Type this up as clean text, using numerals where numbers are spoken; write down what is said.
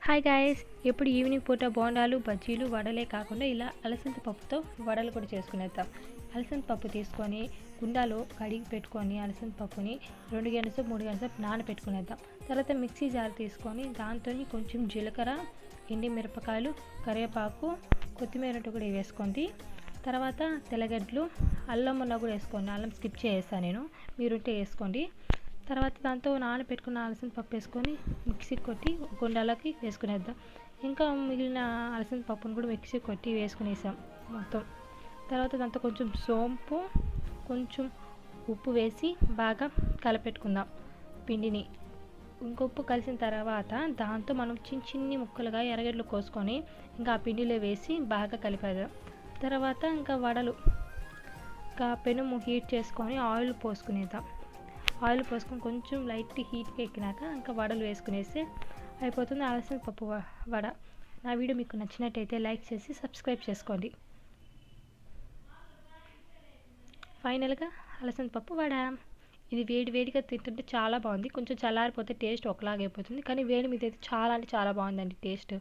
Hi guys, ఎప్పుడు evening పూట బోండాలు బజ్జీలు వడలే కాకుండా ఇలా అలసంద పప్పుతో వడలు కూడా చేసుకునేద్దాం. అలసంద పప్పు తీసుకొని కుండలో కడిగి పెట్టుకొని అలసంద పప్పుని 2 గంటల సేపు 3 గంటల సేపు నానబెట్టుకునేద్దాం. తర్వాత మిక్సీ జార్ తీసుకొని దాంతో కొంచెం జీలకర్ర, ఎండి మిరపకాయలు, కరివేపాకు, కొత్తిమీర కూడా వేసుకోండి. తర్వాత తెల్లగడ్డలు, అల్లం ఉన్న కూడా వేసుకోండి. అల్లం స్కిప్ చేసేస్తాను నేను, మీరుంటే వేసుకోండి. తర్వాత దాంతో నానబెట్టుకున్న అలసంద పప్పు వేసుకొని మిక్సీ కొట్టి గుండాలకి వేసుకునేద్దాం. ఇంకా మిగిలిన అలసంద పప్పును కూడా మిక్సీ కొట్టి వేసుకునేసాం మొత్తం. తర్వాత దాంతో కొంచెం సోంపు, కొంచెం ఉప్పు వేసి బాగా కలపెట్టుకుందాం పిండిని. ఇంక ఉప్పు కలిసిన తర్వాత దాంతో మనం చిన్ని ముక్కలుగా ఎర్రగడ్డలు కోసుకొని ఇంకా ఆ పిండిలో వేసి బాగా కలిపేద్దాం. తర్వాత ఇంకా వడలు, ఇంకా పెనుము హీట్ చేసుకొని ఆయిల్ పోసుకునేద్దాం. ఆయిల్ పోసుకొని కొంచెం లైట్ హీట్గా ఎక్కినాక ఇంకా వడలు వేసుకునేస్తే అయిపోతుంది అలసంద పప్పు వడ. నా వీడియో మీకు నచ్చినట్టయితే లైక్ చేసి సబ్స్క్రైబ్ చేసుకోండి. ఫైనల్గా అలసంద పప్పు వడ. ఇది వేడిగా తింటుంటే చాలా బాగుంది. కొంచెం చల్లారిపోతే టేస్ట్ ఒకలాగైపోతుంది, కానీ వేడి మీద అయితే చాలా అంటే చాలా బాగుందండి టేస్ట్.